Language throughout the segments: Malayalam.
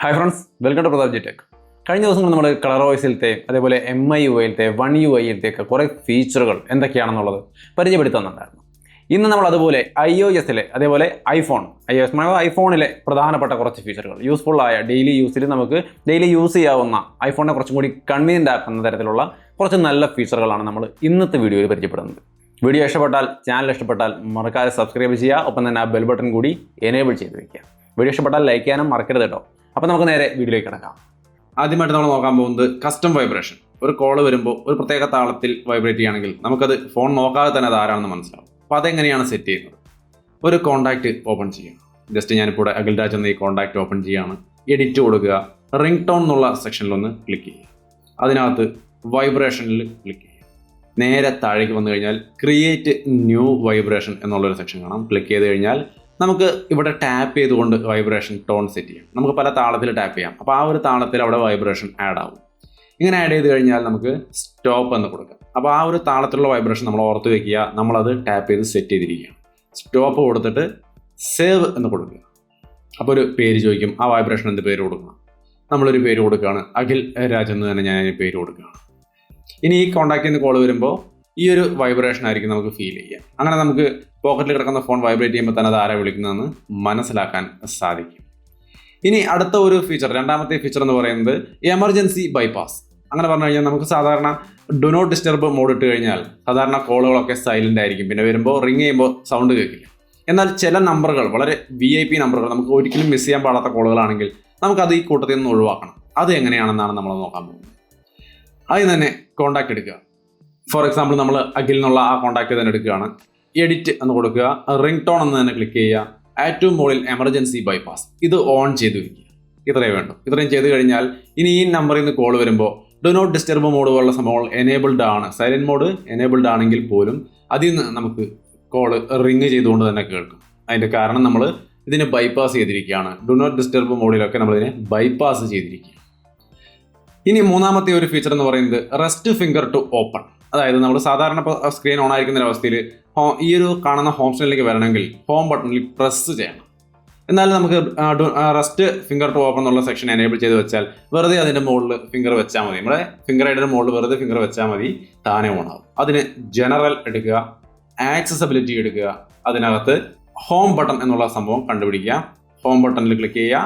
Hi friends, welcome to Pratap G tech. കഴിഞ്ഞ ദിവസങ്ങൾ നമ്മൾ കളർ വോയിസിലത്തെ അതേപോലെ MIUIയിലത്തെ 1UI ഒക്കെ കുറേ ഫീച്ചറുകൾ എന്തൊക്കെയാണെന്നുള്ളത് പരിചയപ്പെടുത്തുന്നുണ്ടായിരുന്നു. ഇന്ന് നമ്മൾ അതുപോലെ iOSലെ അതേപോലെ ഐഫോണിലെ പ്രധാനപ്പെട്ട കുറച്ച് ഫീച്ചറുകൾ, യൂസ്ഫുള്ളായ ഡെയിലി യൂസിൽ നമുക്ക് ഡെയിലി യൂസ് ചെയ്യാവുന്ന ഐഫോണിനെ കുറച്ചും കൂടി കൺവീനിയൻ്റ് ആക്കുന്ന തരത്തിലുള്ള കുറച്ച് നല്ല ഫീച്ചറുകളാണ് നമ്മൾ ഇന്നത്തെ വീഡിയോയിൽ പരിചയപ്പെടുന്നത്. വീഡിയോ ഇഷ്ടപ്പെട്ടാൽ, ചാനൽ ഇഷ്ടപ്പെട്ടാൽ മറക്കാതെ സബ്സ്ക്രൈബ് ചെയ്യുക, ഒപ്പം തന്നെ ആ ബെൽ ബട്ടൺ കൂടി എനേബിൾ ചെയ്ത് വയ്ക്കുക. വീഡിയോ ഇഷ്ടപ്പെട്ടാൽ ലൈക്ക് ചെയ്യാനും മറക്കരുത് കേട്ടോ. അപ്പോൾ നമുക്ക് നേരെ വീഡിയോയിലേക്ക് കിടക്കാം. ആദ്യമായിട്ട് നമ്മൾ നോക്കാൻ പോകുന്നത് കസ്റ്റം വൈബ്രേഷൻ. ഒരു കോൾ വരുമ്പോൾ ഒരു പ്രത്യേക താളത്തിൽ വൈബ്രേറ്റ് ചെയ്യുകയാണെങ്കിൽ നമുക്കത് ഫോൺ നോക്കാതെ തന്നെ അത് ആരാണെന്ന് മനസ്സിലാവും. അപ്പോൾ അതെങ്ങനെയാണ് സെറ്റ് ചെയ്യുന്നത്? ഒരു കോൺടാക്റ്റ് ഓപ്പൺ ചെയ്യുക. ജസ്റ്റ് ഞാനിപ്പോൾ ഇവിടെ അഖിൽ രാജ് എന്ന ഈ കോൺടാക്റ്റ് ഓപ്പൺ ചെയ്യുകയാണ്. എഡിറ്റ് കൊടുക്കുക. റിംഗ് ടോൺ എന്നുള്ള സെക്ഷനിലൊന്ന് ക്ലിക്ക് ചെയ്യുക. അതിനകത്ത് വൈബ്രേഷനിൽ ക്ലിക്ക് ചെയ്യുക. നേരെ താഴേക്ക് വന്നു കഴിഞ്ഞാൽ ക്രിയേറ്റ് ന്യൂ വൈബ്രേഷൻ എന്നുള്ളൊരു സെക്ഷൻ കാണാം. ക്ലിക്ക് ചെയ്ത് കഴിഞ്ഞാൽ നമുക്ക് ഇവിടെ ടാപ്പ് ചെയ്തുകൊണ്ട് വൈബ്രേഷൻ ടോൺ സെറ്റ് ചെയ്യാം. നമുക്ക് പല താളത്തിൽ ടാപ്പ് ചെയ്യാം. അപ്പോൾ ആ ഒരു താളത്തിൽ അവിടെ വൈബ്രേഷൻ ആഡ് ആവും. ഇങ്ങനെ ആഡ് ചെയ്ത് കഴിഞ്ഞാൽ നമുക്ക് സ്റ്റോപ്പ് എന്ന് കൊടുക്കാം. അപ്പോൾ ആ ഒരു താളത്തിലുള്ള വൈബ്രേഷൻ നമ്മൾ ഓർത്ത് വയ്ക്കുക. നമ്മളത് ടാപ്പ് ചെയ്ത് സെറ്റ് ചെയ്തിരിക്കുകയാണ്. സ്റ്റോപ്പ് കൊടുത്തിട്ട് സേവ് എന്ന് കൊടുക്കുക. അപ്പോൾ ഒരു പേര് ചോദിക്കും. ആ വൈബ്രേഷൻ എന്ത് പേര് കൊടുക്കണം? നമ്മളൊരു പേര് കൊടുക്കുകയാണ്. അഖിൽ രാജ് എന്ന് തന്നെ ഞാൻ അതിന് പേര് കൊടുക്കുകയാണ്. ഇനി ഈ കോൺടാക്റ്റിൽ നിന്ന് കോൾ വരുമ്പോൾ ഈ ഒരു വൈബ്രേഷൻ ആയിരിക്കും നമുക്ക് ഫീൽ ചെയ്യുക. അങ്ങനെ നമുക്ക് പോക്കറ്റിൽ കിടക്കുന്ന ഫോൺ വൈബ്രേറ്റ് ചെയ്യുമ്പോൾ തന്നെ അത് ആരാ വിളിക്കുന്നതെന്ന് മനസ്സിലാക്കാൻ സാധിക്കും. ഇനി അടുത്ത ഒരു ഫീച്ചർ, രണ്ടാമത്തെ ഫീച്ചർ എന്ന് പറയുന്നത് എമർജൻസി ബൈപ്പാസ്. അങ്ങനെ പറഞ്ഞു കഴിഞ്ഞാൽ നമുക്ക് സാധാരണ ഡു നോട്ട് ഡിസ്റ്റർബ് മോഡ് ഇട്ട് കഴിഞ്ഞാൽ സാധാരണ കോളുകളൊക്കെ സൈലൻ്റ് ആയിരിക്കും. പിന്നെ വരുമ്പോൾ റിങ് ചെയ്യുമ്പോൾ സൗണ്ട് കേൾക്കില്ല. എന്നാൽ ചില നമ്പറുകൾ, വളരെ VIP നമ്പറുകൾ, നമുക്ക് ഒരിക്കലും മിസ് ചെയ്യാൻ പാടാത്ത കോളുകളാണെങ്കിൽ നമുക്കത് ഈ കൂട്ടത്തിൽ നിന്ന് ഒഴിവാക്കണം. അത് എങ്ങനെയാണെന്നാണ് നമ്മൾ നോക്കാൻ പോകുന്നത്. അതിന് തന്നെ കോൺടാക്റ്റ് എടുക്കുക. ഫോർ എക്സാമ്പിൾ നമ്മൾ അഖിൽ എന്നുള്ള ആ കോൺടാക്റ്റ് തന്നെ എടുക്കുകയാണ്. എഡിറ്റ് എന്ന് കൊടുക്കുക. റിംഗ് ടോൺ എന്ന് തന്നെ ക്ലിക്ക് ചെയ്യുക. ഏറ്റവും മുകളിൽ എമർജൻസി ബൈപ്പാസ് ഇത് ഓൺ ചെയ്ത് വയ്ക്കുക. ഇത്രയും വേണ്ടു. ഇത്രയും ചെയ്ത് കഴിഞ്ഞാൽ ഇനി ഈ നമ്പറിൽ നിന്ന് കോൾ വരുമ്പോൾ ഡു നോട്ട് ഡിസ്റ്റർബ് മോഡ് പോലുള്ള സംഭവങ്ങൾ എനേബിൾഡ് ആണ്. സൈലന്റ് മോഡ് എനേബിൾഡ് ആണെങ്കിൽ പോലും അതിൽ നിന്ന് നമുക്ക് കോള് റിങ് ചെയ്തുകൊണ്ട് തന്നെ കേൾക്കും. അതിൻ്റെ കാരണം നമ്മൾ ഇതിനെ ബൈപ്പാസ് ചെയ്തിരിക്കുകയാണ്. ഡു നോട്ട് ഡിസ്റ്റർബ് മോഡിലൊക്കെ നമ്മളിതിനെ ബൈപ്പാസ് ചെയ്തിരിക്കുക. ഇനി മൂന്നാമത്തെ ഒരു ഫീച്ചർ എന്ന് പറയുന്നത് റെസ്റ്റ് ഫിംഗർ ടു ഓപ്പൺ. അതായത് നമ്മൾ സാധാരണ ഇപ്പോൾ സ്ക്രീൻ ഓൺ ആയിരിക്കുന്ന അവസ്ഥയിൽ ഈ ഒരു കാണുന്ന ഹോം സ്ക്രീനിലേക്ക് വരണമെങ്കിൽ ഹോം ബട്ടണിൽ പ്രസ് ചെയ്യണം. എന്നാൽ നമുക്ക് റെസ്റ്റ് ഫിംഗർ ടു ഓപ്പൺ എന്നുള്ള സെക്ഷൻ എനേബിൾ ചെയ്ത് വെച്ചാൽ വെറുതെ അതിൻ്റെ മുകളിൽ ഫിംഗർ വെച്ചാൽ മതി. നമ്മുടെ ഫിംഗർ ഐഡിയുടെ മുകളിൽ വെറുതെ ഫിംഗർ വെച്ചാൽ മതി, താനെ ഓൺ ആവും. അതിന് ജനറൽ എടുക്കുക, ആക്സസിബിലിറ്റി എടുക്കുക, അതിനകത്ത് ഹോം ബട്ടൺ എന്നുള്ള സംഭവം കണ്ടുപിടിക്കുക. ഹോം ബട്ടണിൽ ക്ലിക്ക് ചെയ്യുക.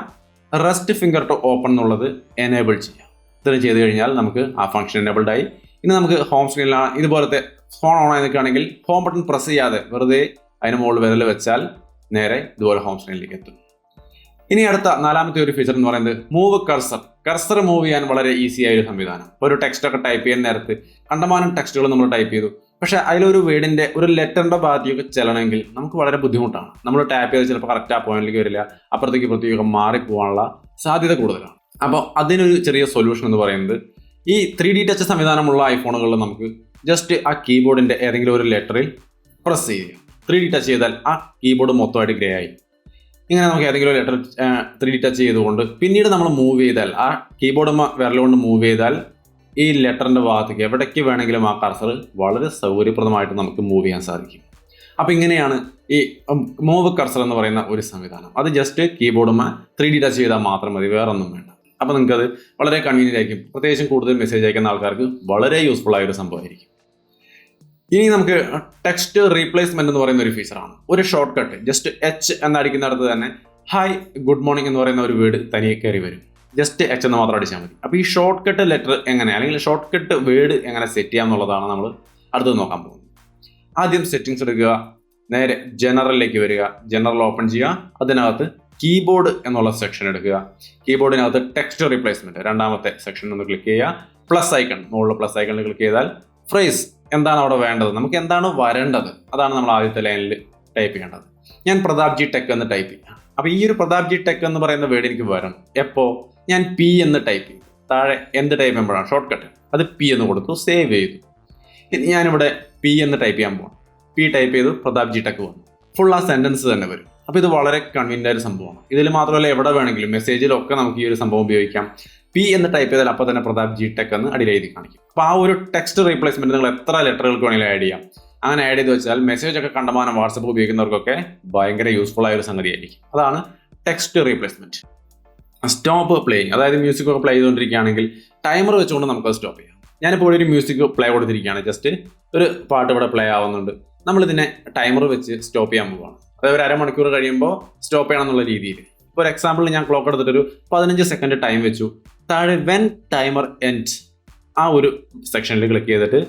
റെസ്റ്റ് ഫിംഗർ ടു ഓപ്പൺ എന്നുള്ളത് എനേബിൾ ചെയ്യുക. ഇത്രയും ചെയ്ത് കഴിഞ്ഞാൽ നമുക്ക് ആ ഫംഗ്ഷൻ എനേബിൾഡ് ആയി. ഇനി നമുക്ക് ഹോം സ്ക്രീനിലാണ് ഇതുപോലത്തെ ഫോൺ ഓൺ ആയി നിൽക്കുകയാണെങ്കിൽ ഹോം ബട്ടൺ പ്രസ് ചെയ്യാതെ വെറുതെ അതിന് മുകളിൽ വിരൽ വെച്ചാൽ നേരെ ഇതുപോലെ ഹോം സ്ക്രീനിലേക്ക് എത്തും. ഇനി അടുത്ത നാലാമത്തെ ഒരു ഫീച്ചർ എന്ന് പറയുന്നത് മൂവ് കർസർ. കർസർ മൂവ് ചെയ്യാൻ വളരെ ഈസി ആയ ഒരു സംവിധാനം. ഒരു ടെക്സ്റ്റ് ഒക്കെ ടൈപ്പ് ചെയ്യാൻ നേരത്ത് കണ്ടമാനം ടെക്സ്റ്റുകൾ നമ്മൾ ടൈപ്പ് ചെയ്തു. പക്ഷേ അതിലൊരു വേർഡിൻ്റെ ഒരു ലെറ്ററിൻ്റെ ഭാഗത്തേക്ക് ചെല്ലണമെങ്കിൽ നമുക്ക് വളരെ ബുദ്ധിമുട്ടാണ്. നമ്മൾ ടാപ്പ് ചെയ്ത് ചിലപ്പോൾ കറക്റ്റ് ആ പോയിന്റിലേക്ക് വരില്ല, അപ്പുറത്തേക്ക് ഇപ്പുറത്തേക്കൊക്കെ മാറിപ്പോകാനുള്ള സാധ്യത കൂടുതലാണ്. അപ്പോൾ അതിനൊരു ചെറിയ സൊല്യൂഷൻ എന്ന് പറയുന്നത് ഈ 3D ടച്ച് സംവിധാനമുള്ള ഐഫോണുകളിൽ നമുക്ക് ജസ്റ്റ് ആ കീബോർഡിൻ്റെ ഏതെങ്കിലും ഒരു ലെറ്ററിൽ പ്രസ് ചെയ്യുക. 3D ടച്ച് ചെയ്താൽ ആ കീബോർഡ് മൊത്തമായിട്ട് ഗ്രേ ആയി. ഇങ്ങനെ നമുക്ക് ഏതെങ്കിലും ഒരു ലെറ്റർ 3D ടച്ച് ചെയ്തുകൊണ്ട് പിന്നീട് നമ്മൾ മൂവ് ചെയ്താൽ, ആ കീബോർഡ് വിരലുകൊണ്ട് മൂവ് ചെയ്താൽ ഈ ലെറ്ററിൻ്റെ ഭാഗത്തേക്ക് എവിടേക്ക് വേണമെങ്കിലും ആ കർസർ വളരെ സൗകര്യപ്രദമായിട്ട് നമുക്ക് മൂവ് ചെയ്യാൻ സാധിക്കും. അപ്പോൾ ഇങ്ങനെയാണ് ഈ മൂവ് കർസർ എന്ന് പറയുന്ന ഒരു സംവിധാനം. അത് ജസ്റ്റ് കീബോർഡുമായി 3D ടച്ച് ചെയ്താൽ മാത്രം മതി, വേറെ ഒന്നും വേണ്ട. അപ്പോൾ നിങ്ങൾക്കത് വളരെ കൺവീനിയൻ്റ് ആയിരിക്കും. പ്രത്യേകിച്ചും കൂടുതൽ മെസ്സേജ് അയക്കുന്ന ആൾക്കാർക്ക് വളരെ യൂസ്ഫുൾ ആയൊരു സംഭവമായിരിക്കും. ഇനി നമുക്ക് ടെക്സ്റ്റ് റീപ്ലേസ്മെന്റ് എന്ന് പറയുന്ന ഒരു ഫീച്ചറാണ്. ഒരു ഷോർട്ട് കട്ട് ജസ്റ്റ് H എന്നടിക്കുന്നിടത്ത് തന്നെ ഹായ് ഗുഡ് മോർണിംഗ് എന്ന് പറയുന്ന ഒരു വേർഡ് തനിയെ കയറി വരും. ജസ്റ്റ് H എന്ന് മാത്രം അടിച്ചാൽ മതി. അപ്പോൾ ഈ ഷോർട്ട് കട്ട് ലെറ്റർ എങ്ങനെ, അല്ലെങ്കിൽ ഷോർട്ട് കട്ട് വേർഡ് എങ്ങനെ സെറ്റ് ചെയ്യാമെന്നുള്ളതാണ് നമ്മൾ അടുത്തത് നോക്കാൻ പോകുന്നത്. ആദ്യം സെറ്റിംഗ്സ് എടുക്കുക. നേരെ ജനറലിലേക്ക് വരിക. ജനറൽ ഓപ്പൺ ചെയ്യുക. അതിനകത്ത് കീബോർഡ് എന്നുള്ള സെക്ഷൻ എടുക്കുക. കീബോർഡിനകത്ത് ടെക്സ്റ്റ് റീപ്ലേസ്മെന്റ് രണ്ടാമത്തെ സെക്ഷൻ ഒന്ന് ക്ലിക്ക് ചെയ്യുക. പ്ലസ് ഐക്കൺ, മുകളിൽ പ്ലസ് ഐക്കണിൽ ക്ലിക്ക് ചെയ്താൽ ഫ്രേസ് എന്താണ് അവിടെ വേണ്ടത്, നമുക്ക് എന്താണ് വരേണ്ടത്, അതാണ് നമ്മൾ ആദ്യത്തെ ലൈനിൽ ടൈപ്പ് ചെയ്യേണ്ടത്. ഞാൻ പ്രതാപ് ജി ടെക് എന്ന് ടൈപ്പ് ചെയ്യാം. അപ്പോൾ ഈ ഒരു പ്രതാപ് ജി ടെക് എന്ന് പറയുന്ന വേർഡ് എനിക്ക് വരണം. എപ്പോൾ ഞാൻ P എന്ന് ടൈപ്പ് ചെയ്തു. താഴെ എന്ത് ടൈപ്പ് ചെയ്യുമ്പോഴാണ് ഷോർട്ട് കട്ട്, അത് P എന്ന് കൊടുത്തു, സേവ് ചെയ്തു. ഞാനിവിടെ P എന്ന് ടൈപ്പ് ചെയ്യാൻ പോകണം. P ടൈപ്പ് ചെയ്തു, പ്രതാപ് ജി ടെക് വന്നു. ഫുൾ ആ സെൻറ്റൻസ് തന്നെ വരും. അപ്പോൾ ഇത് വളരെ കൺവീനിയൻ്റ് ആയ ഒരു സംഭവമാണ്. ഇതിൽ മാത്രമല്ല എവിടെ വേണമെങ്കിലും മെസ്സേജിലൊക്കെ നമുക്ക് ഈ ഒരു സംഭവം ഉപയോഗിക്കാം. P എന്ന് ടൈപ്പ് ചെയ്താൽ അപ്പോൾ തന്നെ പ്രതാപ് ജി ടെക് എന്ന് അടിയിൽ എഴുതി കാണിക്കും. അപ്പോൾ ആ ഒരു ടെക്സ്റ്റ് റീപ്ലേസ്മെന്റ് നിങ്ങൾ എത്ര ലെറ്ററുകൾക്ക് വേണമെങ്കിലും ആഡ് ചെയ്യാം. അങ്ങനെ ആഡ് ചെയ്ത് വെച്ചാൽ മെസ്സേജ് ഒക്കെ കണ്ടമാനം വാട്സപ്പ് ഉപയോഗിക്കുന്നവർക്കൊക്കെ ഭയങ്കര യൂസ്ഫുൾ ആയ ഒരു സംഗതിയായിരിക്കും. അതാണ് ടെക്സ്റ്റ് റീപ്ലേസ്മെന്റ്. സ്റ്റോപ്പ് പ്ലേയിങ്, അതായത് മ്യൂസിക് ഒക്കെ പ്ലേ ചെയ്തുകൊണ്ടിരിക്കുകയാണെങ്കിൽ ടൈമർ വെച്ചുകൊണ്ട് നമുക്കത് സ്റ്റോപ്പ് ചെയ്യാം. ഞാനിപ്പോൾ ഒരു മ്യൂസിക് പ്ലേ കൊടുത്തിരിക്കുകയാണ്, ജസ്റ്റ് ഒരു പാട്ട് ഇവിടെ പ്ലേ ആവുന്നുണ്ട്, നമ്മളിതിനെ ടൈമർ വെച്ച് സ്റ്റോപ്പ് ചെയ്യാൻ പോവുകയാണ്. അതായത് ഒരു അരമണിക്കൂർ കഴിയുമ്പോൾ സ്റ്റോപ്പ് ചെയ്യണം എന്നുള്ള രീതിയിൽ. ഇപ്പോൾ ഒരു എക്സാമ്പിൾ ഞാൻ ക്ലോക്ക് എടുത്തിട്ടൊരു 15 സെക്കൻഡ് ടൈം വെച്ചു. താഴെ വെൻ ടൈമർ എൻഡ് ആ ഒരു സെക്ഷനിൽ ക്ലിക്ക് ചെയ്തിട്ട്,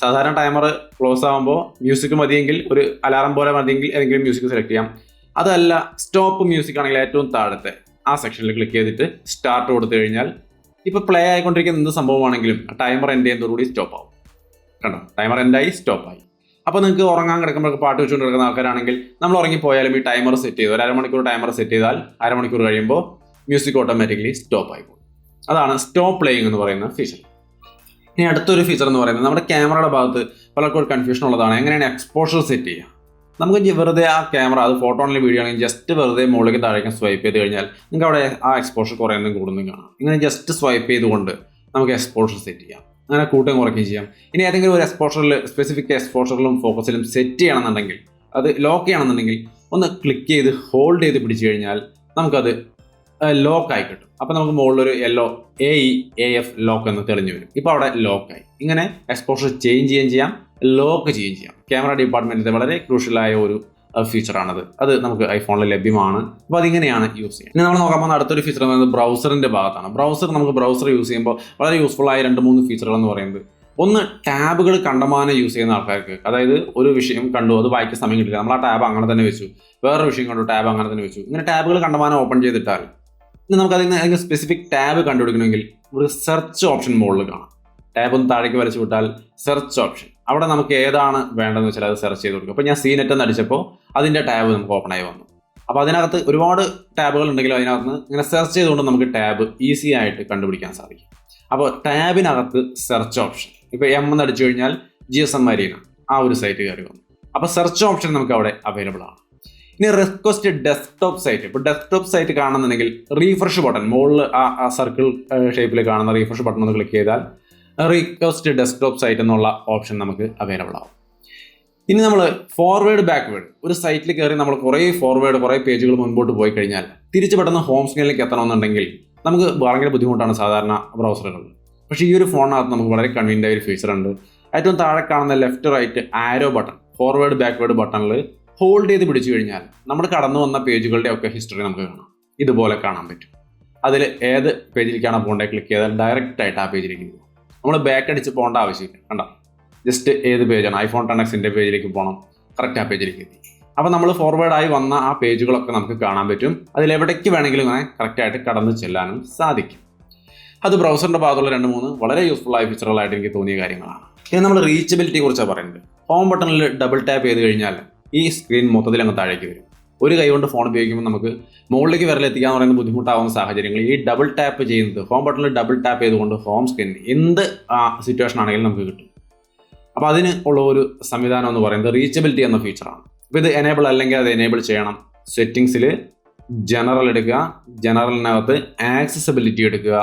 സാധാരണ ടൈമർ ക്ലോസ് ആകുമ്പോൾ മ്യൂസിക് മതിയെങ്കിൽ ഒരു അലാറം പോലെ മതിയെങ്കിൽ ഏതെങ്കിലും മ്യൂസിക് സെലക്ട് ചെയ്യാം. അതല്ല സ്റ്റോപ്പ് മ്യൂസിക് ആണെങ്കിൽ ഏറ്റവും താഴത്തെ ആ സെക്ഷനിൽ ക്ലിക്ക് ചെയ്തിട്ട് സ്റ്റാർട്ട് കൊടുത്തു കഴിഞ്ഞാൽ ഇപ്പോൾ പ്ലേ ആയിക്കൊണ്ടിരിക്കുന്ന എന്ത് സംഭവമാണെങ്കിലും ടൈമർ എൻഡ് ചെയ്യുന്നതോടുകൂടി സ്റ്റോപ്പ് ആവും. കണ്ടോ, ടൈമർ എൻഡായി, സ്റ്റോപ്പായി. അപ്പോൾ നിങ്ങൾക്ക് ഉറങ്ങാൻ കിടക്കുമ്പോൾ പാട്ട് വെച്ചുകൊണ്ട് കിടക്കുന്ന ആൾക്കാരാണെങ്കിൽ നമ്മൾ ഉറങ്ങിപ്പോയാലും ഈ ടൈമർ സെറ്റ് ചെയ്ത് ഒരു അരമണിക്കൂർ ടൈമർ സെറ്റ് ചെയ്താൽ അരമണിക്കൂർ കഴിയുമ്പോൾ മ്യൂസിക് ഓട്ടോമാറ്റിക്കലി സ്റ്റോപ്പ് ആയിപ്പോകും. അതാണ് സ്റ്റോപ്പ് പ്ലേയിങ് എന്ന് പറയുന്ന ഫീച്ചർ. ഇനി അടുത്തൊരു ഫീച്ചർ എന്ന് പറയുന്നത് നമ്മുടെ ക്യാമറയുടെ ഭാഗത്ത് പലർക്കും കൺഫ്യൂഷൻ ഉള്ളതാണ്, എങ്ങനെയാണ് എക്സ്പോഷർ സെറ്റ് ചെയ്യുക. നമുക്ക് വെറുതെ ആ ക്യാമറ, അത് ഫോട്ടോ ആണെങ്കിൽ വീഡിയോ ആണെങ്കിൽ ജസ്റ്റ് വെറുതെ മുകളിലേക്ക് താഴേക്ക് സ്വൈപ്പ് ചെയ്ത് കഴിഞ്ഞാൽ നിങ്ങൾക്ക് അവിടെ ആ എക്സ്പോഷർ കുറയുന്നതും കൂടുന്നതും കാണാം. ഇങ്ങനെ ജസ്റ്റ് സ്വൈപ്പ് ചെയ്തുകൊണ്ട് നമുക്ക് എക്സ്പോഷർ സെറ്റ് ചെയ്യാം, അങ്ങനെ കൂട്ടുകയും കുറയ്ക്കുകയും ചെയ്യാം. ഇനി ഏതെങ്കിലും ഒരു എക്സ്പോഷറിൽ, സ്പെസിഫിക് എക്സ്പോഷറിലും ഫോക്കസിലും സെറ്റ് ചെയ്യണമെന്നുണ്ടെങ്കിൽ, അത് ലോക്ക് ചെയ്യണമെന്നുണ്ടെങ്കിൽ ഒന്ന് ക്ലിക്ക് ചെയ്ത് ഹോൾഡ് ചെയ്ത് പിടിച്ചു കഴിഞ്ഞാൽ നമുക്കത് ലോക്കായി കിട്ടും. അപ്പോൾ നമുക്ക് മുകളിലൊരു AEAF ലോക്ക് എന്ന് തെളിഞ്ഞു വരും. ഇപ്പോൾ അവിടെ ലോക്കായി. ഇങ്ങനെ എക്സ്പോഷർ ചേഞ്ച് ചെയ്യുകയും ചെയ്യാം, ലോക്ക് ചെയ്യുകയും ചെയ്യാം. ക്യാമറ ഡിപ്പാർട്ട്മെൻറ്റിൻ്റെ വളരെ ക്രൂഷ്യലായ ഒരു ഫീച്ചറാണത്. അത് നമുക്ക് ഐഫോണിൽ ലഭ്യമാണ്. അപ്പോൾ അതിങ്ങനെയാണ് യൂസ് ചെയ്യുന്നത്. ഇനി നമ്മൾ നോക്കാൻ പോകുന്ന അടുത്തൊരു ഫീച്ചർ എന്ന് പറയുന്നത് ബ്രൗസറിൻ്റെ ഭാഗത്താണ്. ബ്രൗസർ യൂസ് ചെയ്യുമ്പോൾ വളരെ യൂസ്ഫുൾ ആയ 2-3 ഫീച്ചറുകൾ എന്ന് പറയുന്നത്, ഒന്ന് ടാബുകൾ കണ്ടമാനം യൂസ് ചെയ്യുന്ന ആൾക്കാർക്ക്, അതായത് ഒരു വിഷയം കണ്ടു അത് വായിക്കാൻ സമയം കിട്ടില്ല, നമ്മൾ ആ ടാബ് അങ്ങനെ തന്നെ വെച്ചു, വേറൊരു വിഷയം കണ്ടു ടാബ് അങ്ങനെ തന്നെ വെച്ചു, ഇങ്ങനെ ടാബുകൾ കണ്ടമാനം ഓപ്പൺ ചെയ്തിട്ടാൽ ഇനി നമുക്ക് അതിന് സ്പെസിഫിക് ടാബ് കണ്ടുപിടിക്കണമെങ്കിൽ ഒരു സെർച്ച് ഓപ്ഷൻ മുകളിൽ കാണാം. ടാബ് ഒന്ന് താഴേക്ക് വരച്ചു വിട്ടാൽ സെർച്ച് ഓപ്ഷൻ, അവിടെ നമുക്ക് ഏതാണ് വേണ്ടതെന്ന് വെച്ചാൽ അത് സെർച്ച് ചെയ്ത് കൊടുക്കും. അപ്പോൾ ഞാൻ സീനെറ്റ് എന്ന് അടിച്ചപ്പോൾ അതിൻ്റെ ടാബ് നമുക്ക് ഓപ്പൺ ആയി വന്നു. അപ്പോൾ അതിനകത്ത് ഒരുപാട് ടാബുകൾ ഉണ്ടെങ്കിലും അതിനകത്ത് ഇങ്ങനെ സെർച്ച് ചെയ്തുകൊണ്ട് നമുക്ക് ടാബ് ഈസി ആയിട്ട് കണ്ടുപിടിക്കാൻ സാധിക്കും. അപ്പോൾ ടാബിനകത്ത് സെർച്ച് ഓപ്ഷൻ, ഇപ്പോൾ എന്ന് അടിച്ചു കഴിഞ്ഞാൽ GSM Marina ആ ഒരു സൈറ്റ് കയറി വന്നു. അപ്പോൾ സെർച്ച് ഓപ്ഷൻ നമുക്ക് അവിടെ അവൈലബിൾ ആണ്. ഇനി റിക്വസ്റ്റ് ഡെസ്ക്ടോപ്പ് സൈറ്റ്, ഇപ്പോൾ ഡെസ്ക്ടോപ്പ് സൈറ്റ് കാണുന്നുണ്ടെങ്കിൽ റീഫ്രഷ് ബട്ടൺ മുകളിൽ ആ സർക്കിൾ ഷേപ്പിൽ കാണുന്ന റീഫ്രഷ് ബട്ടൺ ഒന്ന് ക്ലിക്ക് ചെയ്താൽ റിക്വസ്റ്റ് ഡെസ്ക്ടോപ്പ് സൈറ്റ് എന്നുള്ള ഓപ്ഷൻ നമുക്ക് അവൈലബിൾ ആവും. ഇനി നമ്മൾ ഫോർവേഡ് ബാക്ക്വേഡ് ഒരു സൈറ്റിൽ കയറി നമ്മൾ കുറേ പേജുകൾ മുൻപോട്ട് പോയി കഴിഞ്ഞാൽ തിരിച്ച് പെട്ടെന്ന് ഹോം സ്ക്രീനിലേക്ക് എത്തണമെന്നുണ്ടെങ്കിൽ നമുക്ക് ഭയങ്കര ബുദ്ധിമുട്ടാണ് സാധാരണ ബ്രൗസറുകളിൽ. പക്ഷേ ഈ ഒരു ഫോണിനകത്ത് നമുക്ക് വളരെ കൺവീനിയൻ്റ് ആയ ഒരു ഫീച്ചർ ഉണ്ട്. ഏറ്റവും താഴെ കാണുന്ന left right arrow button, forward backward ബട്ടണിൽ ഹോൾഡ് ചെയ്ത് പിടിച്ചു കഴിഞ്ഞാൽ നമ്മൾ കടന്നു വന്ന പേജുകളുടെ ഒക്കെ ഹിസ്റ്ററി നമുക്ക് കാണാം. ഇതുപോലെ കാണാൻ പറ്റും. അതിൽ ഏത് പേജിലേക്കാണ് പോകേണ്ടത് ക്ലിക്ക് ചെയ്താൽ ഡയറക്റ്റ് ആയിട്ട് ആ പേജിലേക്ക് പോകും. നമ്മൾ ബാക്ക് അടിച്ച് പോകേണ്ട ആവശ്യമില്ല. കണ്ടോ, ജസ്റ്റ് ഏത് പേജാണ് iPhone XSന്റെ പേജിലേക്ക് പോകണം, കറക്റ്റ് ആ പേജിലേക്ക് എത്തി. അപ്പോൾ നമ്മൾ ഫോർവേഡായി വന്ന ആ പേജുകളൊക്കെ നമുക്ക് കാണാൻ പറ്റും. അതിലെവിടേക്ക് വേണമെങ്കിലും ഇങ്ങനെ കറക്റ്റായിട്ട് കടന്നു ചെല്ലാനും സാധിക്കും. അത് ബ്രൗസറിൻ്റെ ഭാഗത്തുള്ള 2-3 വളരെ യൂസ്ഫുൾ ആയ ഫീച്ചറുകളായിട്ട് എനിക്ക് തോന്നിയ കാര്യങ്ങളാണ്. ഇനി നമ്മൾ റീച്ചബിലിറ്റിയെ കുറിച്ചാണ് പറയുന്നത്. ഹോം ബട്ടണിൽ ഡബിൾ ടാപ്പ് ചെയ്ത് കഴിഞ്ഞാൽ ഈ സ്ക്രീൻ മൊത്തത്തിൽ അങ്ങ് താഴേക്ക് വരും. ഒരു കൈ കൊണ്ട് ഫോൺ ഉപയോഗിക്കുമ്പോൾ നമുക്ക് മുകളിലേക്ക് വിരലെത്തിക്കുക എന്ന് പറയുന്ന ബുദ്ധിമുട്ടാവുന്ന സാഹചര്യങ്ങളിൽ ഈ ഡബിൾ ടാപ്പ് ചെയ്യുന്നത്, ഹോം ബട്ടണിൽ ഡബിൾ ടാപ്പ് ചെയ്തുകൊണ്ട് ഹോം സ്ക്രീൻ എന്ത് സിറ്റുവേഷൻ ആണെങ്കിലും നമുക്ക് കിട്ടും. അപ്പോൾ അതിന് ഉള്ള ഒരു സംവിധാനം എന്ന് പറയുന്നത് റീച്ചബിലിറ്റി എന്ന ഫീച്ചറാണ്. അപ്പോൾ ഇത് എനേബിൾ അല്ലെങ്കിൽ അത് എനേബിൾ ചെയ്യണം. സെറ്റിങ്സിൽ ജനറൽ എടുക്കുക, ജനറലിനകത്ത് ആക്സസിബിലിറ്റി എടുക്കുക,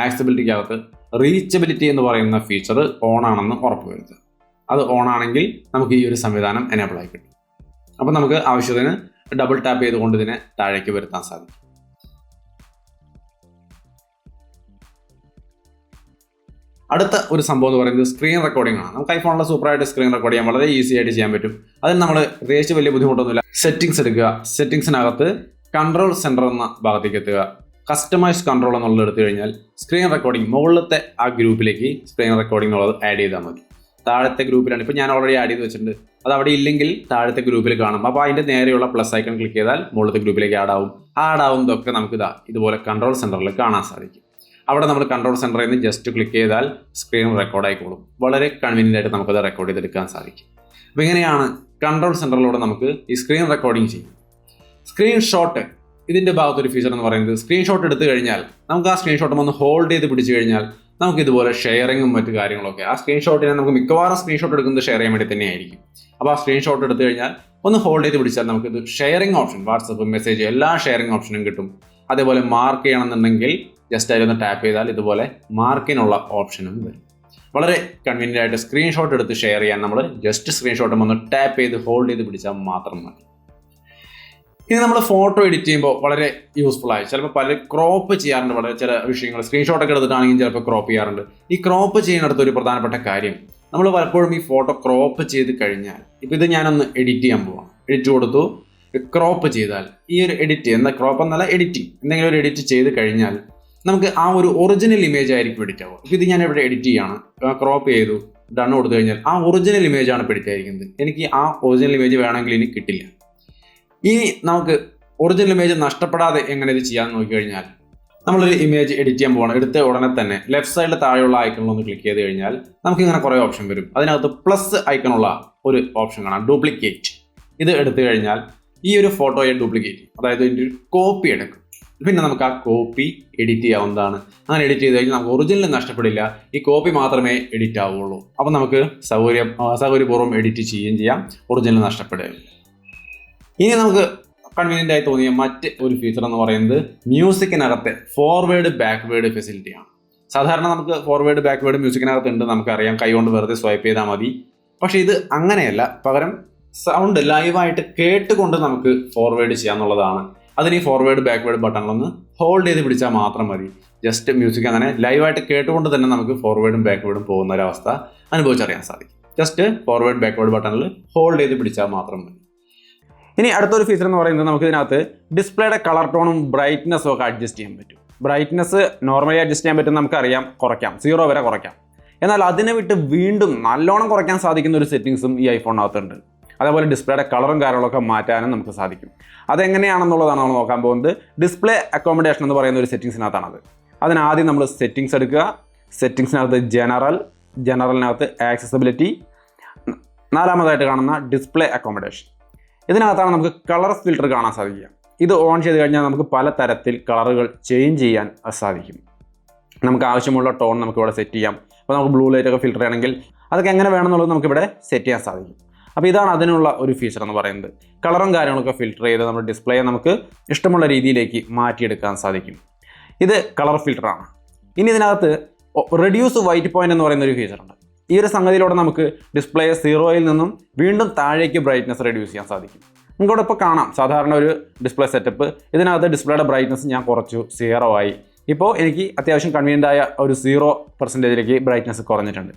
ആക്സസിബിലിറ്റിക്കകത്ത് റീച്ചബിലിറ്റി എന്ന് പറയുന്ന ഫീച്ചർ ഓൺ ആണെന്ന് ഉറപ്പുവരുത്തുക. അത് ഓൺ ആണെങ്കിൽ നമുക്ക് ഈ ഒരു സംവിധാനം എനേബിൾ ആയി കിട്ടും. അപ്പോൾ നമുക്ക് ആവശ്യത്തിന് ഡബിൾ ടാപ്പ് ചെയ്തുകൊണ്ട് ഇതിനെ താഴേക്ക് വരുത്താൻ സാധിക്കും. അടുത്ത ഒരു സംഭവം എന്ന് പറയുന്നത് സ്ക്രീൻ റെക്കോർഡിംഗ് ആണ്. നമുക്ക് ഐഫോണിലെ സൂപ്പറായിട്ട് സ്ക്രീൻ റെക്കോർഡ് ചെയ്യാൻ വളരെ ഈസി ആയിട്ട് ചെയ്യാൻ പറ്റും. അതിന് നമ്മൾ പ്രത്യേകിച്ച് വലിയ ബുദ്ധിമുട്ടൊന്നുമില്ല. സെറ്റിങ്സ് എടുക്കുക, സെറ്റിങ്സിനകത്ത് കൺട്രോൾ സെൻറ്റർ എന്ന ഭാഗത്തേക്ക് എത്തുക, കസ്റ്റമൈസ് കൺട്രോൾ എന്നുള്ളത് എടുത്തു കഴിഞ്ഞാൽ സ്ക്രീൻ റെക്കോർഡിംഗ് മുകളിലത്തെ ആ ഗ്രൂപ്പിലേക്ക് സ്ക്രീൻ റെക്കോർഡിംഗ് ഉള്ളത് ആഡ് ചെയ്താൽ മതി. താഴത്തെ ഗ്രൂപ്പിലാണ് ഇപ്പോൾ ഞാൻ ഓൾറെഡി ആഡ് ചെയ്ത് വെച്ചിട്ടുണ്ട്. അത് അവിടെ ഇല്ലെങ്കിൽ താഴത്തെ ഗ്രൂപ്പിൽ കാണും. അപ്പോൾ അതിൻ്റെ നേരെയുള്ള പ്ലസ് ഐക്കൺ ക്ലിക്ക് ചെയ്താൽ മുകളിലത്തെ ഗ്രൂപ്പിലേക്ക് ആഡ് ആവുന്നതൊക്കെ നമുക്ക് ഇതുപോലെ കൺട്രോൾ സെൻറ്ററിൽ കാണാൻ സാധിക്കും. അവിടെ നമ്മൾ കൺട്രോൾ സെൻറ്ററിൽ നിന്ന് ജസ്റ്റ് ക്ലിക്ക് ചെയ്താൽ സ്ക്രീൻ റെക്കോർഡ് ആയിക്കോളും. വളരെ കൺവീനിയൻ്റ് ആയിട്ട് നമുക്കത് റെക്കോർഡ് ചെയ്തെടുക്കാൻ സാധിക്കും. അപ്പോൾ ഇങ്ങനെയാണ് കൺട്രോൾ സെൻറ്ററിലൂടെ നമുക്ക് ഈ സ്ക്രീൻ റെക്കോർഡിംഗ് ചെയ്യും. സ്ക്രീൻഷോട്ട് ഇതിൻ്റെ ഭാഗത്തൊരു ഫീച്ചർ എന്ന് പറയുന്നത്, സ്ക്രീൻഷോട്ട് എടുത്തു കഴിഞ്ഞാൽ നമുക്ക് ആ സ്ക്രീൻഷോട്ട് ഒന്ന് ഹോൾഡ് ചെയ്ത് പിടിച്ചു കഴിഞ്ഞാൽ നമുക്ക് ഇതുപോലെ ഷെയറിങ്ങും മറ്റു കാര്യങ്ങളൊക്കെ, ആ സ്ക്രീൻഷോട്ടിനെ നമുക്ക് മിക്കവാറും സ്ക്രീൻഷോട്ട് എടുക്കുന്നത് ഷെയർ ചെയ്യാൻ വേണ്ടി തന്നെയായിരിക്കും. അപ്പോൾ ആ സ്ക്രീൻഷോട്ട് എടുത്തു കഴിഞ്ഞാൽ ഒന്ന് ഹോൾഡ് ചെയ്ത് പിടിച്ചാൽ നമുക്കിത് ഷെയറിംഗ് ഓപ്ഷൻ, വാട്സപ്പ് മെസ്സേജ് എല്ലാ ഷെയറിംഗ് ഓപ്ഷനും കിട്ടും. അതേപോലെ മാർക്ക് ചെയ്യണമെന്നുണ്ടെങ്കിൽ ജസ്റ്റ് അതിലൊന്ന് ടാപ്പ് ചെയ്താൽ ഇതുപോലെ മാർക്കിനുള്ള ഓപ്ഷനും വരും. വളരെ കൺവീനിയൻ്റ് ആയിട്ട് സ്ക്രീൻഷോട്ട് എടുത്ത് ഷെയർ ചെയ്യാൻ നമ്മൾ ജസ്റ്റ് സ്ക്രീൻഷോട്ടും ഒന്ന് ടാപ്പ് ചെയ്ത് ഹോൾഡ് ചെയ്ത് പിടിച്ചാൽ മാത്രം മതി. ഇനി നമ്മൾ ഫോട്ടോ എഡിറ്റ് ചെയ്യുമ്പോൾ വളരെ യൂസ്ഫുൾ ആയി ചിലപ്പോൾ പല ക്രോപ്പ് ചെയ്യാറുണ്ട്. വളരെ ചില വിഷയങ്ങൾ സ്ക്രീൻഷോട്ടൊക്കെ എടുത്തിട്ടാണെങ്കിൽ ചിലപ്പോൾ ക്രോപ്പ് ചെയ്യാറുണ്ട്. ഈ ക്രോപ്പ് ചെയ്യുന്നിടത്ത് ഒരു പ്രധാനപ്പെട്ട കാര്യം, നമ്മൾ പലപ്പോഴും ഈ ഫോട്ടോ ക്രോപ്പ് ചെയ്ത് കഴിഞ്ഞാൽ, ഇപ്പോൾ ഇത് ഞാനൊന്ന് എഡിറ്റ് ചെയ്യാൻ പോവാം, എഡിറ്റ് കൊടുത്തു, ക്രോപ്പ് ചെയ്താൽ ഈ ഒരു എഡിറ്റ് ക്രോപ്പ് എന്നല്ല എഡിറ്റിംഗ്, എന്തെങ്കിലും ഒരു എഡിറ്റ് ചെയ്ത് കഴിഞ്ഞാൽ നമുക്ക് ആ ഒരു ഒറിജിനൽ ഇമേജ് ആയിരിക്കും എഡിറ്റ് ആവുക. ഇപ്പോൾ ഇത് ഞാൻ ഇവിടെ എഡിറ്റ് ചെയ്യാണ്, ക്രോപ്പ് ചെയ്തു, ഡൺ കൊടുത്തു കഴിഞ്ഞാൽ ആ ഒറിജിനൽ ഇമേജാണ് ഇപ്പോൾ എഡിറ്റ് ആയിരിക്കുന്നത്. എനിക്ക് ആ ഒറിജിനൽ ഇമേജ് വേണമെങ്കിൽ ഇനി കിട്ടില്ല. ഇനി നമുക്ക് ഒറിജിനൽ ഇമേജ് നഷ്ടപ്പെടാതെ എങ്ങനെ ഇത് ചെയ്യാമെന്ന് നോക്കിക്കഴിഞ്ഞാൽ, നമ്മളൊരു ഇമേജ് എഡിറ്റ് ചെയ്യാൻ പോകണം. എടുത്ത ഉടനെ തന്നെ ലെഫ്റ്റ് സൈഡിൽ താഴെയുള്ള ഐക്കണിലൊന്ന് ക്ലിക്ക് ചെയ്ത് കഴിഞ്ഞാൽ നമുക്ക് ഇങ്ങനെ കുറേ ഓപ്ഷൻ വരും. അതിനകത്ത് പ്ലസ് ഐക്കണുള്ള ഒരു ഓപ്ഷൻ കാണാം, ഡ്യൂപ്ലിക്കേറ്റ്. ഇത് എടുത്തു കഴിഞ്ഞാൽ ഈ ഒരു ഫോട്ടോയെ ഡ്യൂപ്ലിക്കേറ്റ്, അതായത് ഇതിൻ്റെ ഒരു കോപ്പി എടുക്കും. പിന്നെ നമുക്ക് ആ കോപ്പി എഡിറ്റ് ചെയ്യാവുന്നതാണ്. അങ്ങനെ എഡിറ്റ് ചെയ്ത് കഴിഞ്ഞാൽ നമുക്ക് ഒറിജിനൽ നഷ്ടപ്പെടില്ല, ഈ കോപ്പി മാത്രമേ എഡിറ്റ് ആവുള്ളൂ. അപ്പം നമുക്ക് സൗകര്യപൂർവ്വം എഡിറ്റ് ചെയ്യുകയും ചെയ്യാം, ഒറിജിനൽ നഷ്ടപ്പെടുകയും. ഇനി നമുക്ക് കൺവീനിയൻ്റ് ആയി തോന്നിയ മറ്റ് ഒരു ഫീച്ചർ എന്ന് പറയുന്നത് മ്യൂസിക്കിനകത്തെ ഫോർവേഡ് ബാക്ക്വേഡ് ഫെസിലിറ്റിയാണ്. സാധാരണ നമുക്ക് ഫോർവേഡ് ബാക്ക്വേഡ് മ്യൂസിക്കിനകത്ത് ഉണ്ട്, നമുക്കറിയാം, കൈകൊണ്ട് വെറുതെ സ്വൈപ്പ് ചെയ്താൽ മതി. പക്ഷേ ഇത് അങ്ങനെയല്ല, പകരം സൗണ്ട് ലൈവായിട്ട് കേട്ടുകൊണ്ട് നമുക്ക് ഫോർവേഡ് ചെയ്യാന്നുള്ളതാണ്. അതിന് ഈ ഫോർവേഡ് ബാക്ക്വേഡ് ബട്ടണിലൊന്ന് ഹോൾഡ് ചെയ്ത് പിടിച്ചാൽ മാത്രം മതി. ജസ്റ്റ് മ്യൂസിക് അങ്ങനെ ലൈവായിട്ട് കേട്ടുകൊണ്ട് തന്നെ നമുക്ക് ഫോർവേഡും ബാക്ക്വേഡും പോകുന്ന ഒരവസ്ഥ അനുഭവിച്ചറിയാൻ സാധിക്കും. ജസ്റ്റ് ഫോർവേഡ് ബാക്ക്വേഡ് ബട്ടണിൽ ഹോൾഡ് ചെയ്ത് പിടിച്ചാൽ മാത്രം മതി. ഇനി അടുത്തൊരു ഫീച്ചർ എന്ന് പറയുന്നത്, നമുക്ക് ഇതിനകത്ത് ഡിസ്പ്ലേയുടെ കളർ ടോണും ബ്രൈറ്റ്നസ്സും ഒക്കെ അഡ്ജസ്റ്റ് ചെയ്യാൻ പറ്റും. ബ്രൈറ്റ്നസ് നോർമലി അഡ്ജസ്റ്റ് ചെയ്യാൻ പറ്റും, നമുക്കറിയാം, കുറയ്ക്കാം, 0 വരെ കുറയ്ക്കാം. എന്നാൽ അതിനെ വിട്ട് വീണ്ടും നല്ലോണം കുറയ്ക്കാൻ സാധിക്കുന്ന ഒരു സെറ്റിങ്സും ഈ ഐഫോണിനകത്തുണ്ട്. അതേപോലെ ഡിസ്പ്ലേയുടെ കളറും കാര്യങ്ങളൊക്കെ മാറ്റാനും നമുക്ക് സാധിക്കും. അതെങ്ങനെയാണെന്നുള്ളതാണ് നമ്മൾ നോക്കാൻ പോകുന്നത്. ഡിസ്പ്ലേ അക്കോമഡേഷൻ എന്ന് പറയുന്ന ഒരു സെറ്റിങ്സിനകത്താണത്. അതിനാദ്യം നമ്മൾ സെറ്റിങ്സ് എടുക്കുക. സെറ്റിങ്സിനകത്ത് ജനറലിനകത്ത് ആക്സസിബിലിറ്റി, നാലാമതായിട്ട് കാണുന്ന ഡിസ്പ്ലേ അക്കോമഡേഷൻ. ഇതിനകത്താണ് നമുക്ക് കളർ ഫിൽറ്റർ കാണാൻ സാധിക്കുക. ഇത് ഓൺ ചെയ്ത് കഴിഞ്ഞാൽ നമുക്ക് പല തരത്തിൽ കളറുകൾ ചേഞ്ച് ചെയ്യാൻ സാധിക്കും. നമുക്ക് ആവശ്യമുള്ള ടോൺ നമുക്ക് ഇവിടെ സെറ്റ് ചെയ്യാം. അപ്പോൾ നമുക്ക് ബ്ലൂ ലൈറ്റ് ഒക്കെ ഫിൽറ്റർ ചെയ്യണമെങ്കിൽ അതൊക്കെ എങ്ങനെ വേണമെന്നുള്ളത് നമുക്ക് ഇവിടെ സെറ്റ് ചെയ്യാൻ സാധിക്കും. അപ്പോൾ ഇതാണ് അതിനുള്ള ഒരു ഫീച്ചർ എന്ന് പറയുന്നത്. കളറും കാര്യങ്ങളൊക്കെ ഫിൽറ്റർ ചെയ്ത് നമ്മുടെ ഡിസ്പ്ലേയെ നമുക്ക് ഇഷ്ടമുള്ള രീതിയിലേക്ക് മാറ്റിയെടുക്കാൻ സാധിക്കും. ഇത് കളർ ഫിൽറ്ററാണ്. ഇനി ഇതിനകത്ത് റെഡ്യൂസ് വൈറ്റ് പോയിന്റ് എന്ന് പറയുന്ന ഒരു ഫീച്ചറുണ്ട്. ഈ ഒരു സംഗതിയിലൂടെ നമുക്ക് ഡിസ്പ്ലേ 0-ൽ നിന്നും വീണ്ടും താഴേക്ക് ബ്രൈറ്റ്നസ് റെഡ്യൂസ് ചെയ്യാൻ സാധിക്കും. നിങ്ങൾക്കിവിടെ ഇപ്പോൾ കാണാം, സാധാരണ ഒരു ഡിസ്പ്ലേ സെറ്റപ്പ്. ഇതിനകത്ത് ഡിസ്പ്ലേയുടെ ബ്രൈറ്റ്നസ് ഞാൻ കുറച്ചു, 0 ആയി. ഇപ്പോൾ എനിക്ക് അത്യാവശ്യം കൺവീനിയൻ്റ് ആയ ഒരു 0% ബ്രൈറ്റ്നസ് കുറഞ്ഞിട്ടുണ്ട്.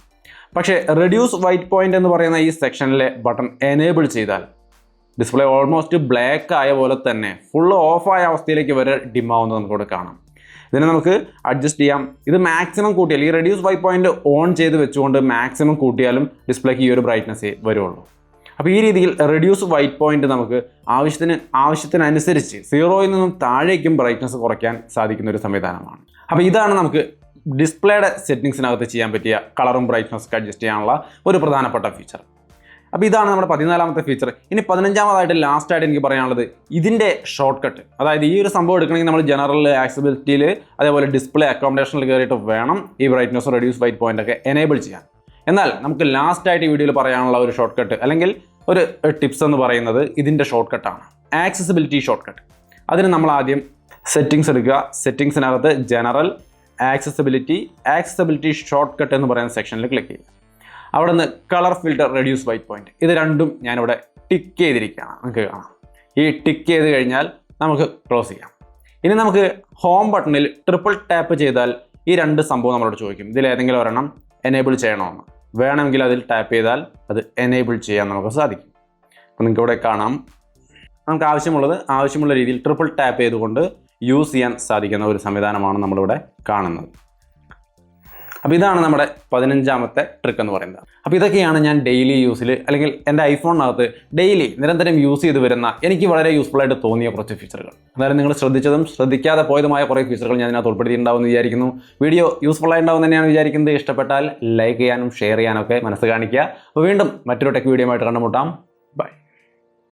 പക്ഷേ റെഡ്യൂസ് വൈറ്റ് പോയിന്റ് എന്ന് പറയുന്ന ഈ സെക്ഷനിലെ ബട്ടൺ എനേബിൾ ചെയ്താൽ ഡിസ്പ്ലേ ഓൾമോസ്റ്റ് ബ്ലാക്ക് ആയ പോലെ തന്നെ ഫുൾ ഓഫായ അവസ്ഥയിലേക്ക് വരെ ഡിം ആവുന്നത് നമുക്കിവിടെ കാണാം. ഇതിനെ നമുക്ക് അഡ്ജസ്റ്റ് ചെയ്യാം. ഇത് മാക്സിമം കൂട്ടിയാൽ, ഈ റെഡ്യൂസ് വൈറ്റ് പോയിന്റ് ഓൺ ചെയ്ത് വെച്ചുകൊണ്ട് മാക്സിമം കൂട്ടിയാലും ഡിസ്പ്ലേക്ക് ഈ ഒരു ബ്രൈറ്റ്നസ് വരുള്ളൂ. അപ്പോൾ ഈ രീതിയിൽ റെഡ്യൂസ് വൈറ്റ് പോയിന്റ് നമുക്ക് ആവശ്യത്തിനനുസരിച്ച് 0-ൽ നിന്നും താഴേക്കും ബ്രൈറ്റ്നസ് കുറയ്ക്കാൻ സാധിക്കുന്ന ഒരു സംവിധാനമാണ്. അപ്പോൾ ഇതാണ് നമുക്ക് ഡിസ്പ്ലേയുടെ സെറ്റിങ്സിനകത്ത് ചെയ്യാൻ പറ്റിയ കളറും ബ്രൈറ്റ്നസ്സൊക്കെ അഡ്ജസ്റ്റ് ചെയ്യാനുള്ള ഒരു പ്രധാനപ്പെട്ട ഫീച്ചർ. അപ്പോൾ ഇതാണ് നമ്മുടെ 14ാമത്തെ ഫീച്ചർ. ഇനി 15ാമതായിട്ട് ലാസ്റ്റായിട്ട് എനിക്ക് പറയാനുള്ളത് ഇതിൻ്റെ ഷോർട്ട് കട്ട്. അതായത് ഈ ഒരു സംഭവം എടുക്കണമെങ്കിൽ നമ്മൾ ജനറൽ ആക്സസിബിലിറ്റിയിൽ അതേപോലെ ഡിസ്പ്ലേ അക്കോമഡേഷനിൽ കയറിയിട്ട് വേണം ഈ ബ്രൈറ്റ്നസ് റെഡ്യൂസ് വൈറ്റ് പോയിന്റ് ഒക്കെ എനേബിൾ ചെയ്യാൻ. എന്നാൽ നമുക്ക് ലാസ്റ്റായിട്ട് ഈ വീഡിയോയിൽ പറയാനുള്ള ഒരു ഷോർട്ട് കട്ട് അല്ലെങ്കിൽ ഒരു ടിപ്സ് എന്ന് പറയുന്നത് ഇതിൻ്റെ ഷോർട്ട് കട്ടാണ്, ആക്സസിബിലിറ്റി ഷോർട്ട് കട്ട്. അതിന് നമ്മൾ ആദ്യം സെറ്റിങ്സ് എടുക്കുക. സെറ്റിങ്സിനകത്ത് ജനറൽ ആക്സസിബിലിറ്റി ഷോർട്ട് കട്ട് എന്ന് പറയുന്ന സെക്ഷനിൽ ക്ലിക്ക് ചെയ്യുക. അവിടെ നിന്ന് colour filter reduce white point, ഇത് രണ്ടും ഞാനിവിടെ ടിക്ക് ചെയ്തിരിക്കുകയാണ്, നിങ്ങൾക്ക് കാണാം. ഈ ടിക്ക് ചെയ്ത് കഴിഞ്ഞാൽ നമുക്ക് ക്ലോസ് ചെയ്യാം. ഇനി നമുക്ക് ഹോം ബട്ടണിൽ ട്രിപ്പിൾ ടാപ്പ് ചെയ്താൽ ഈ രണ്ട് സംഭവം നമ്മളോട് ചോദിക്കും, ഇതിലേതെങ്കിലും ഒരെണ്ണം എനേബിൾ ചെയ്യണമെന്ന്. വേണമെങ്കിൽ അതിൽ ടാപ്പ് ചെയ്താൽ അത് എനേബിൾ ചെയ്യാൻ നമുക്ക് സാധിക്കും. അപ്പോൾ നിങ്ങൾക്ക് ഇവിടെ കാണാം, നമുക്ക് ആവശ്യമുള്ള രീതിയിൽ ട്രിപ്പിൾ ടാപ്പ് ചെയ്തുകൊണ്ട് യൂസ് ചെയ്യാൻ സാധിക്കുന്ന ഒരു സംവിധാനമാണ് നമ്മളിവിടെ കാണുന്നത്. അപ്പോൾ ഇതാണ് നമ്മുടെ 15ാമത്തെ ട്രിക്ക് എന്ന് പറയുന്നത്. അപ്പോൾ ഇതൊക്കെയാണ് ഞാൻ ഡെയിലി യൂസിൽ അല്ലെങ്കിൽ എൻ്റെ ഐഫോണിനകത്ത് ഡെയിലി നിരന്തരം യൂസ് ചെയ്ത് വരുന്ന എനിക്ക് വളരെ യൂസ്ഫുൾ ആയിട്ട് തോന്നിയ കുറച്ച് ഫീച്ചറുകൾ. അതായത് നിങ്ങൾ ശ്രദ്ധിച്ചതും ശ്രദ്ധിക്കാതെ പോയതുമായ കുറേ ഫീച്ചറുകൾ ഞാൻ ഇതിനകത്ത് ഉൾപ്പെടുത്തിയിട്ടുണ്ടാവുമെന്ന് വിചാരിക്കുന്നു. വീഡിയോ യൂസ്ഫുൾ ആയിട്ടുണ്ടാവും തന്നെയാണ് വിചാരിക്കുന്നത്. ഇഷ്ടപ്പെട്ടാൽ ലൈക്ക് ചെയ്യാനും ഷെയർ ചെയ്യാനും ഒക്കെ മനസ്സ് കാണിക്കുക. അപ്പോൾ വീണ്ടും മറ്റൊരു ടെക് വീഡിയോ ആയിട്ട് കണ്ടുമുട്ടാം.